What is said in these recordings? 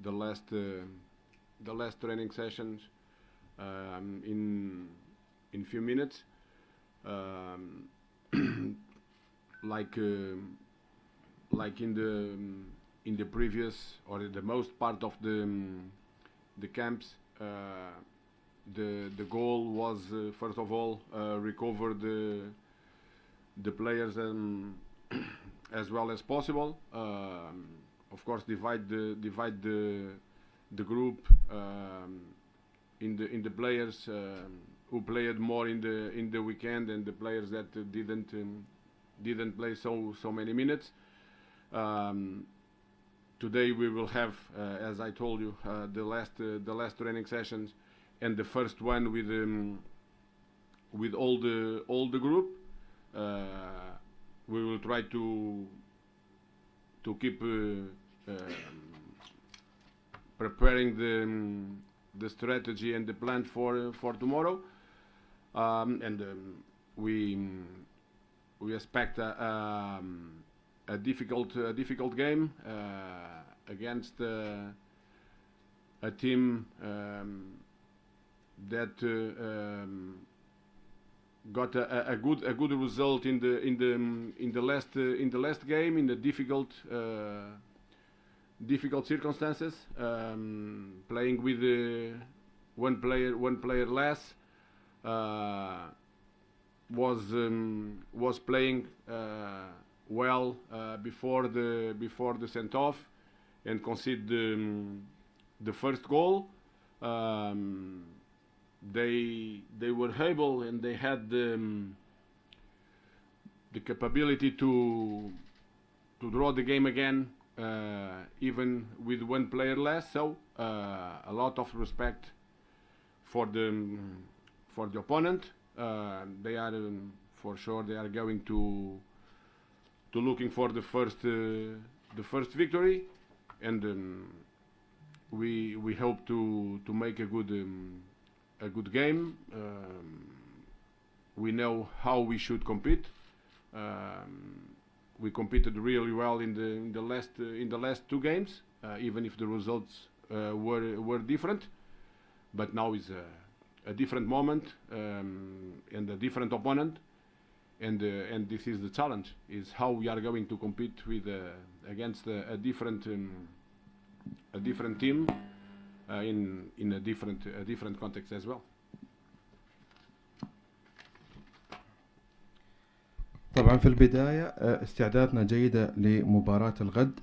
the last training sessions in few minutes, um, like in the previous or the most part of the camps. The goal was first of all recover the players as well as possible. Of course, divide the group in the players who played more in the weekend and the players that didn't play so many minutes. Today we will have, as I told you, the last training sessions, and the first one with all the group. We will try to keep preparing the strategy and the plan for tomorrow, and we expect a difficult game against a team that got a good result in the last game in the difficult circumstances, playing with one player less, was playing well before the sent off and conceded the first goal. They were able and they had the capability to draw the game again, even with one player less. So a lot of respect for the opponent. They are for sure they are going to looking for the first victory, and we hope to make a good game. We know how we should compete. We competed really well in the last two games, even if the results were different. But now is a different moment and a different opponent, and this is the challenge: is how we are going to compete with against a different team in a different context as well. طبعا في البداية استعدادنا جيدة لمباراة الغد.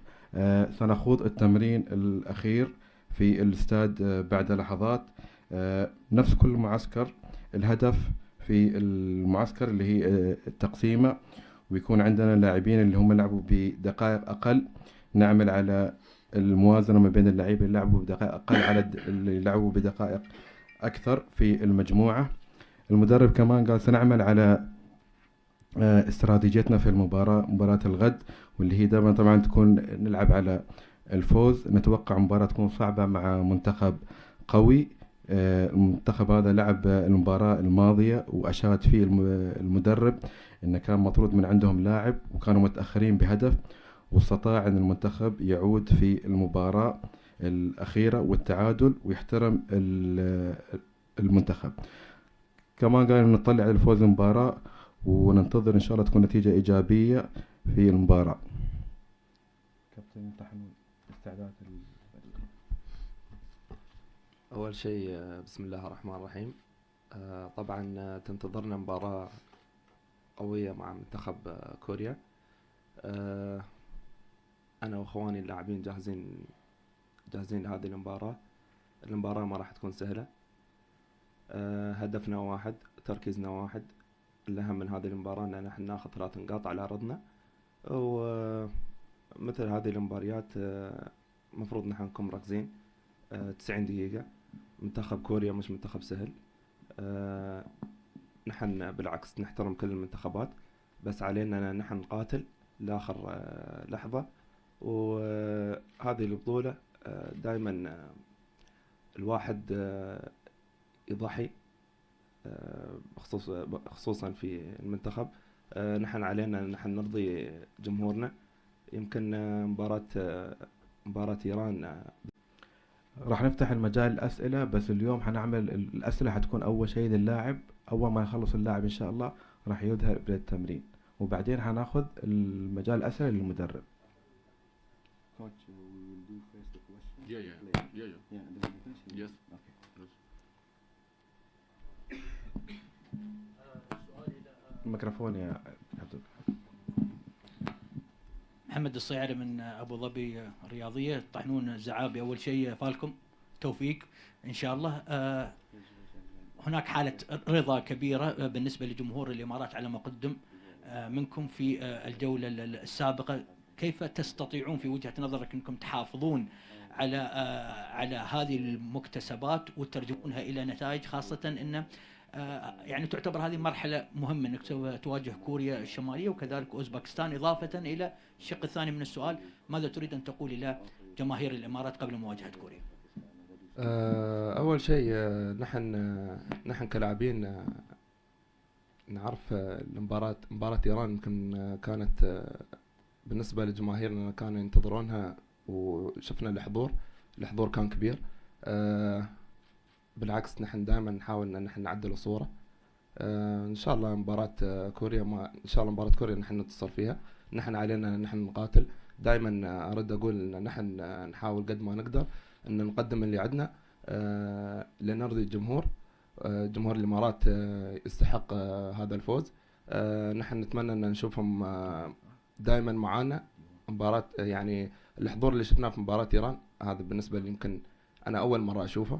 سنخوض التمرين الأخير في الاستاد بعد لحظات. نفس كل معسكر، الهدف في المعسكر اللي هي التقسيمة، ويكون عندنا لاعبين اللي هم يلعبوا بدقائق أقل. نعمل على الموازنة ما بين اللاعبين اللي يلعبوا بدقائق أقل على اللي يلعبوا بدقائق أكثر في المجموعة. المدرب كمان قال سنعمل على استراتيجيتنا في مباراة الغد، واللي هي دائما طبعا تكون نلعب على الفوز. نتوقع مباراة تكون صعبة مع منتخب قوي. المنتخب هذا لعب المباراة الماضية وأشاد فيه المدرب إنه كان مطرود من عندهم لاعب وكانوا متأخرين بهدف، واستطاع أن المنتخب يعود في المباراة الأخيرة والتعادل ويحترم المنتخب. كمان قال نطلع على الفوز المباراة وننتظر إن شاء الله تكون نتيجة إيجابية في المباراة. كابتن تحمل استعداد أول شيء بسم الله الرحمن الرحيم. طبعا تنتظرنا مباراة قوية مع منتخب كوريا. أنا وأخواني اللاعبين جاهزين لهذه المباراة. المباراة ما راح تكون سهلة. هدفنا واحد، تركيزنا واحد. الأهم من هذه المباراة أن نحن ناخذ 3 نقاط على أرضنا، ومثل هذه المباريات مفروض نحن نكون مركزين. 90 دقيقة. منتخب كوريا مش منتخب سهل. نحن بالعكس نحترم كل المنتخبات، بس علينا نحن نقاتل لآخر لحظة. وهذه البطولة دائما الواحد يضحي، خصوصا في المنتخب. نحن علينا نحن نرضي جمهورنا. يمكن مباراة إيران راح نفتح المجال الأسئلة، بس اليوم حنعمل الأسئلة حتكون أول شيء للاعب. أول ما يخلص اللاعب إن شاء الله راح يذهب للتمرين، وبعدين حناخذ المجال الأسئلة للمدرب. Yes. الميكروفون يا عبد. محمد الصيعري من ابو ظبي الرياضيه. يطحنون الزعابي. اول شيء فالكم توفيق ان شاء الله. هناك حاله رضا كبيره بالنسبه لجمهور الامارات على ما قدم منكم في الجوله السابقه. كيف تستطيعون في وجهه نظرك انكم تحافظون على هذه المكتسبات وترجمونها الى نتائج، خاصه ان يعني تعتبر هذه مرحله مهمه انك تواجه كوريا الشماليه وكذلك اوزبكستان، اضافه الى الشق الثاني من السؤال: ماذا تريد ان تقول الى جماهير الامارات قبل مواجهه كوريا؟ اول شيء نحن كلاعبين نعرف مباراة ايران يمكن كانت بالنسبة لجماهيرنا كانوا ينتظرونها، وشفنا الحضور كان كبير. بالعكس نحن دائما نحاول ان نحن نعدل الصورة. ان شاء الله مباراة كوريا مباراة كوريا نحن نتصل فيها. نحن علينا ان نحن نقاتل دائما. ارد اقول ان نحن نحاول قد ما نقدر ان نقدم اللي عندنا لنرضي الجمهور. جمهور الامارات يستحق هذا الفوز. نحن نتمنى ان نشوفهم دائما معانا. مباراة يعني الحضور اللي شفناه في مباراة ايران هذا بالنسبة لي يمكن انا اول مرة اشوفه.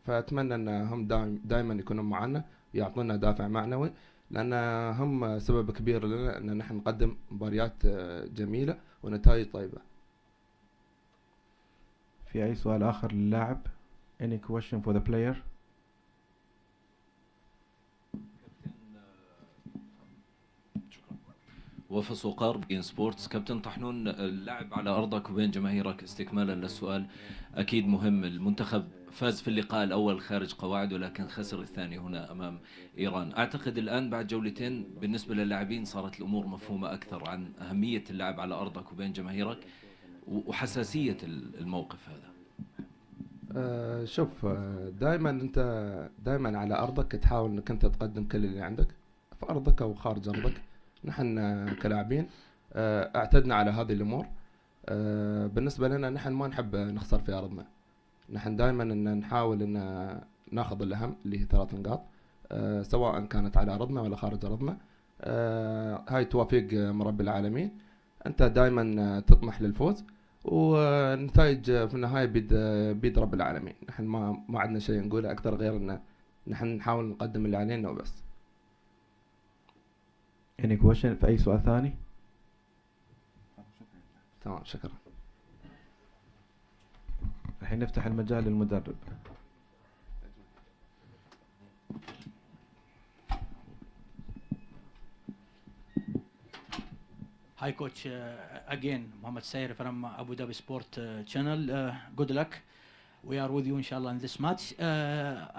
فاتمنى ان هم دائما يكونوا معنا، يعطونا دافع معنوي، لان هم سبب كبير لنا ان نحن نقدم مباريات جميلة ونتائج طيبة. في اي سؤال اخر للاعب؟ any question for the player؟ وفاء سوقار بين سبورتس. كابتن طحنون، اللعب على أرضك وبين جماهيرك استكمالا للسؤال أكيد مهم. المنتخب فاز في اللقاء الأول خارج قواعده لكن خسر الثاني هنا أمام إيران. أعتقد الآن بعد جولتين بالنسبة للاعبين صارت الأمور مفهومة أكثر عن أهمية اللعب على أرضك وبين جماهيرك وحساسية الموقف هذا. شوف، دائما على أرضك تحاول أنك أنت تقدم كل اللي عندك في أرضك أو خارج أرضك. نحن كلاعبين اعتدنا على هذه الأمور. بالنسبة لنا نحن ما نحب نخسر في أرضنا. نحن دائما إن نحاول إن ناخذ الأهم اللي هي 3 نقاط، سواء كانت على أرضنا ولا خارج أرضنا. هاي توفيق من رب العالمين. أنت دائما تطمح للفوز، والنتائج في النهاية بيد رب العالمين. نحن ما عندنا شيء نقوله أكثر غير إن نحن نحاول نقدم اللي علينا وبس. any question؟ في اي سؤال ثاني؟ تمام، شكرا. الحين نفتح المجال للمدرب. Hi coach, again Mohammed Sayer from Abu Dhabi Sport Channel. Good luck. We are with you inshallah in this match.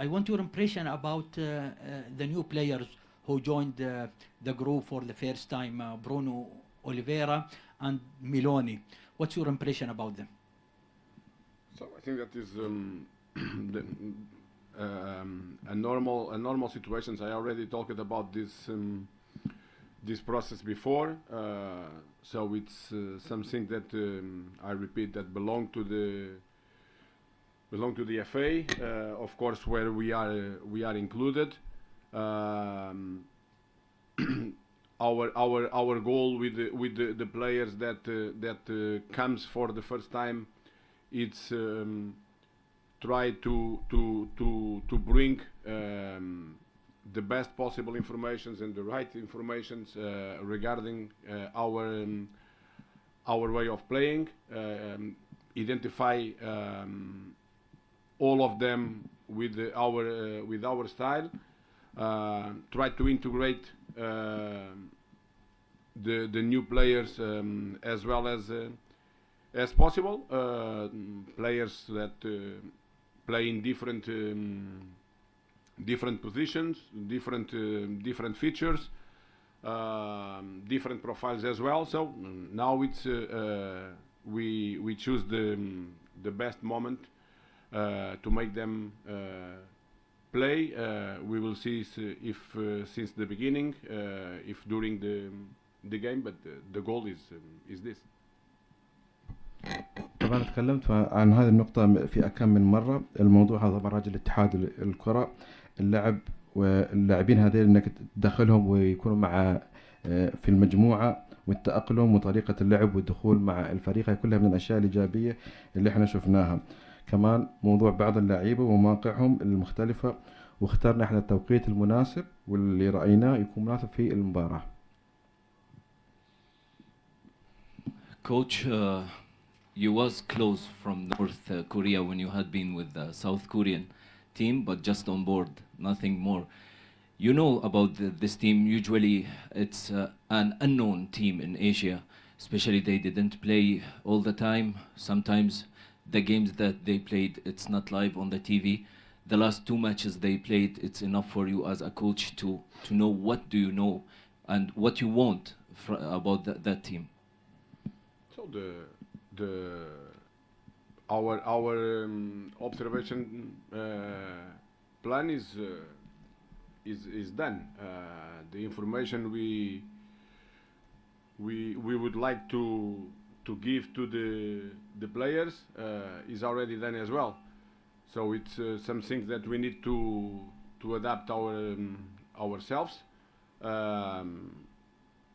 I want your impression about the new players who joined the group for the first time, Bruno Oliveira and Miloni. What's your impression about them? So I think that is a normal situation. I already talked about this process before. So it's something that I repeat that belong to the FA, of course, where we are included. Our goal with the players that comes for the first time, it's try to bring the best possible informations and the right informations regarding our way of playing, identify all of them with our style, try to integrate the new players as well as possible, players that play in different positions, different features, different profiles as well. So now it's we choose the best moment to make them play. We will see if since the beginning, if during the game, but the goal is this. طبعا تكلمت عن هذه النقطة في أكم من مرة. الموضوع هذا طبعا راجل اتحاد الكرة، اللعب واللاعبين هذول انك تدخلهم ويكونوا مع في المجموعة، والتأقلم وطريقة اللعب والدخول مع الفريق، هي كلها من الأشياء الإيجابية اللي احنا شفناها. كمان موضوع بعض اللاعيبة ومواقعهم المختلفة، واخترنا احنا التوقيت المناسب واللي رأيناه يكون مناسب في المباراة. Coach, you was close from North Korea when you had been with the South Korean team, but just on board, nothing more. You know about this team, usually it's an unknown team in Asia, especially they didn't play all the time. Sometimes the games that they played, it's not live on the TV. The last 2 matches they played, it's enough for you as a coach to know what do you know and what you want about that team. So our observation plan is done. The information we would like to give to the players is already done as well. So it's something that we need to adapt ourselves.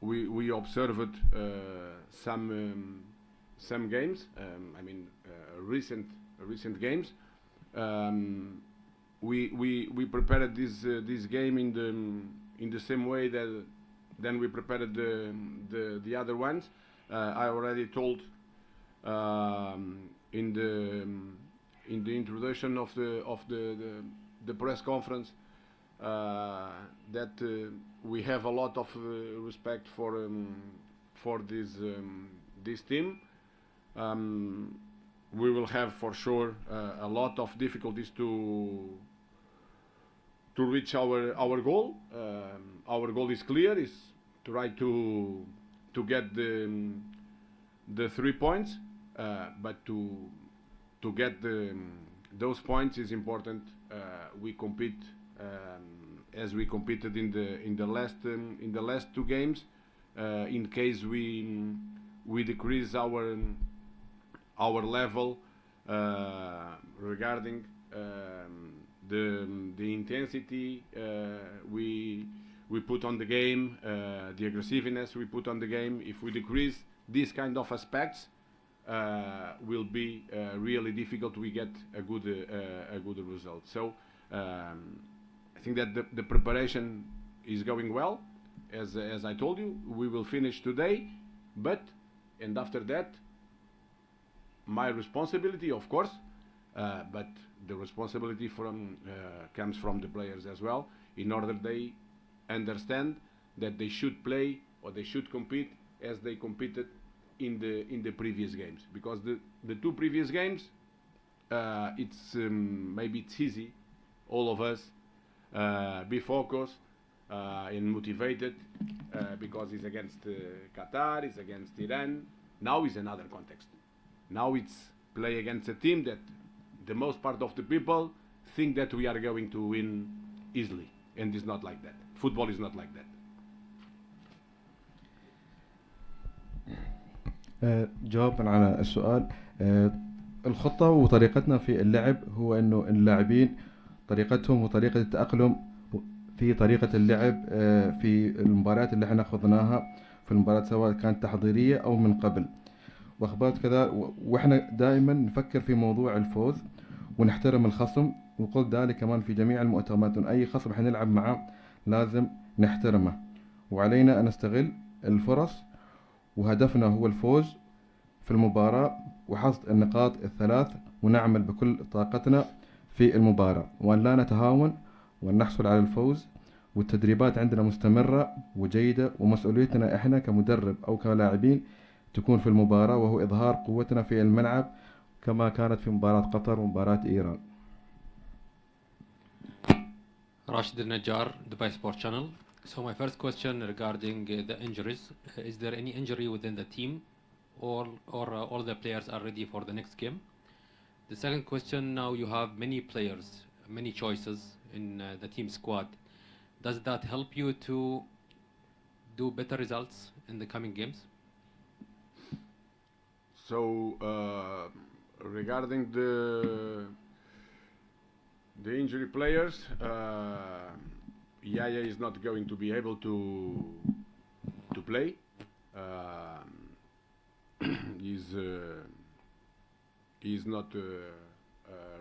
We observed some games. I mean, recent games. We prepared this game in the same way that then we prepared the other ones. I already told in the introduction of the press conference that we have a lot of respect for this team. We will have for sure a lot of difficulties to reach our goal. Our goal is clear: is to try to get the 3 points, but to get those points is important. We compete as we competed in the last 2 games. In case we decrease our level regarding the intensity we put on the game, the aggressiveness we put on the game. If we decrease these kind of aspects, will be really difficult to get a good result. So I think that the preparation is going well. As I told you, we will finish today, and after that, my responsibility, of course, but the responsibility comes from the players as well, in order they understand that they should play or they should compete as they competed in the previous games. Because the 2 previous games, it's maybe it's easy, all of us, be focused and motivated because it's against Qatar, it's against Iran. Now is another context. Now it's play against a team that the most part of the people think that we are going to win easily, and it's not like that. Football is not like that. جوابا على السؤال، الخطة وطريقتنا في اللعب هو انه اللاعبين طريقتهم وطريقة التأقلم في طريقة اللعب في المباريات اللي احنا خضناها في المباريات، سواء كانت تحضيرية او من قبل، واخبارات كذا. واحنا دائما نفكر في موضوع الفوز ونحترم الخصم، وقلت ذلك كمان في جميع المؤتمرات، اي خصم حنلعب معه لازم نحترمه، وعلينا ان نستغل الفرص، وهدفنا هو الفوز في المباراة وحصد النقاط ال3، ونعمل بكل طاقتنا في المباراة، وأن لا نتهاون وأن نحصل على الفوز. والتدريبات عندنا مستمرة وجيدة، ومسؤوليتنا إحنا كمدرب أو كلاعبين تكون في المباراة، وهو إظهار قوتنا في الملعب كما كانت في مباراة قطر ومباراة إيران. Rashid Najjar, Dubai Sport Channel. So my first question regarding the injuries. Is there any injury within the team, or all the players are ready for the next game? The second question, now you have many players, many choices in the team squad. Does that help you to do better results in the coming games? So regarding the injury players, Yaya is not going to be able to play. He's not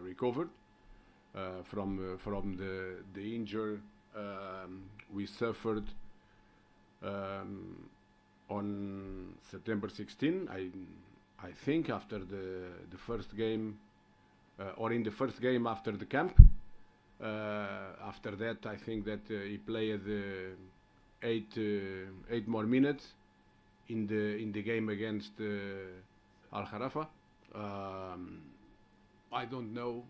recovered from the injury we suffered on September 16. I think after the first game, or in the first game after the camp. After that, I think that he played 8 more minutes in the game against Al Kharafa. I don't know.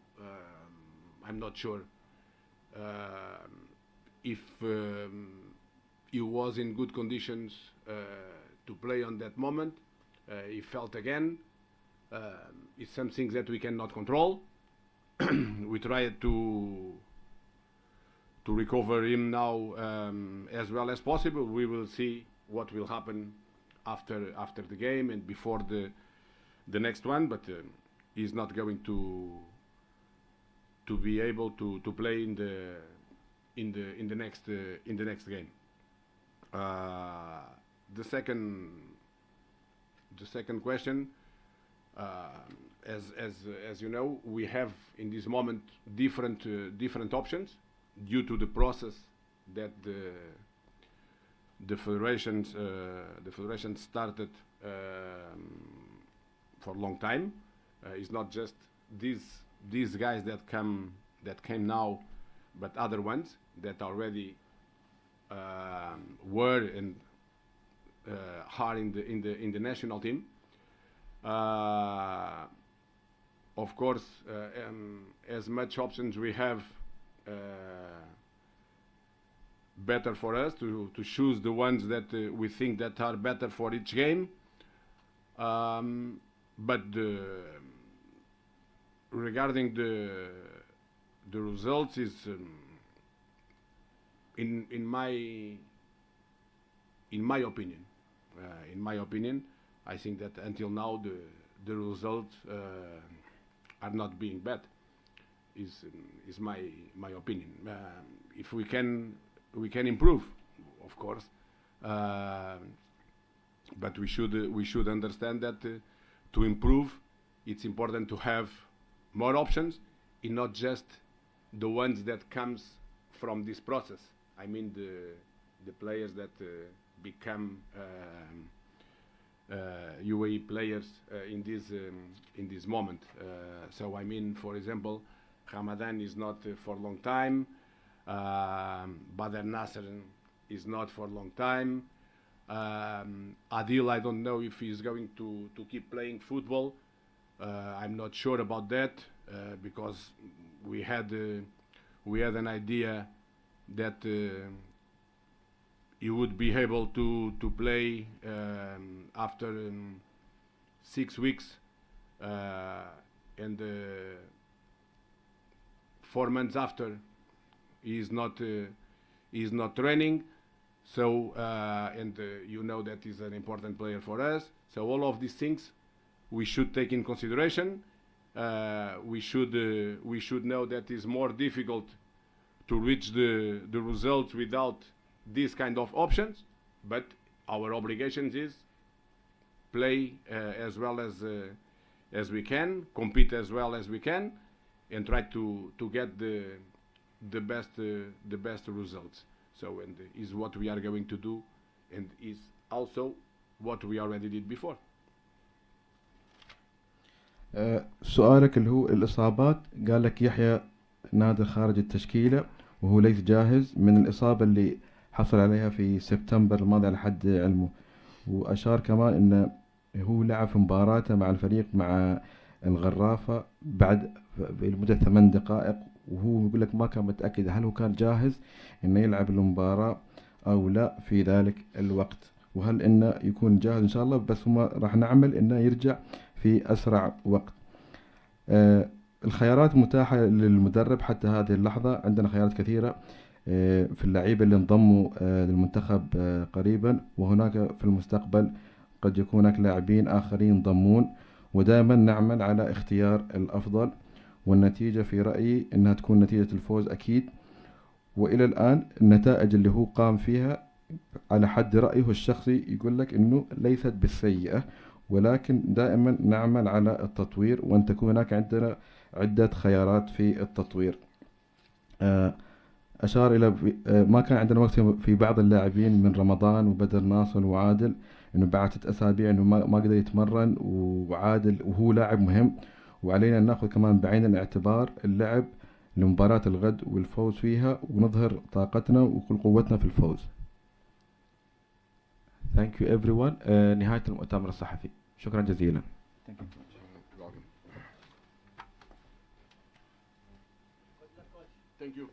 I'm not sure if he was in good conditions to play on that moment. He felt again. It's something that we cannot control. We tried to recover him now as well as possible. We will see what will happen after the game and before the next one, but he's not going to be able to play in the next game. The second question, as you know, we have in this moment different options due to the process that the federation started for a long time. It's not just these guys that came now, but other ones that already were and are in the national team. Of course, as much options we have, better for us to choose the ones that we think that are better for each game. But regarding the results is in my opinion. In my opinion, I think that until now the results are not being bad. Is my opinion. If we can improve, of course, but we should understand that to improve, it's important to have more options, and not just the ones that comes from this process. I mean the players that become UAE players in this moment. So I mean, for example, Ramadan is not for a long time. Badr Nasser is not for a long time. Adil, I don't know if he's going to keep playing football. I'm not sure about that because we had an idea that he would be able to play after 6 weeks and 4 months after he is not training. So you know that he's an important player for us. So all of these things we should take in consideration. We should know that it's more difficult to reach the results without these kind of options, but our obligations is play as well as we can, compete as well as we can, and try to get the best results. So, and is what we are going to do, and is also what we already did before. سؤالك اللي هو الإصابات، قال لك يحيى نادر خارج التشكيلة وهو ليس جاهز من الإصابة اللي حصل عليها في سبتمبر الماضي على حد علمه، وأشار كمان إنه هو لعب في مباراته مع الفريق مع الغرافة بعد لمدة 8 دقائق، وهو يقول لك ما كان متأكد هل هو كان جاهز إنه يلعب المباراة أو لا في ذلك الوقت، وهل إنه يكون جاهز إن شاء الله، بس ما راح نعمل إنه يرجع في أسرع وقت. الخيارات متاحة للمدرب حتى هذه اللحظة. عندنا خيارات كثيرة في اللعيبة اللي انضموا للمنتخب قريبا، وهناك في المستقبل قد يكون هناك لاعبين آخرين ينضمون، ودائما نعمل على اختيار الأفضل، والنتيجة في رأيي أنها تكون نتيجة الفوز أكيد. وإلى الآن النتائج اللي هو قام فيها على حد رأيه الشخصي يقول لك أنه ليست بالسيئة، ولكن دائما نعمل على التطوير، وأن تكون هناك عندنا عدة خيارات في التطوير. أشار إلى ما كان عندنا وقت في بعض اللاعبين من رمضان وبدر ناصر وعادل، إنه بعد 6 أسابيع إنه ما قدر يتمرن، وعادل وهو لاعب مهم، وعلينا أن نأخذ كمان بعين الاعتبار اللعب لمباراة الغد والفوز فيها، ونظهر طاقتنا وكل قوتنا في الفوز. Thank you everyone. نهاية المؤتمر الصحفي. شكرا جزيلا. Thank you.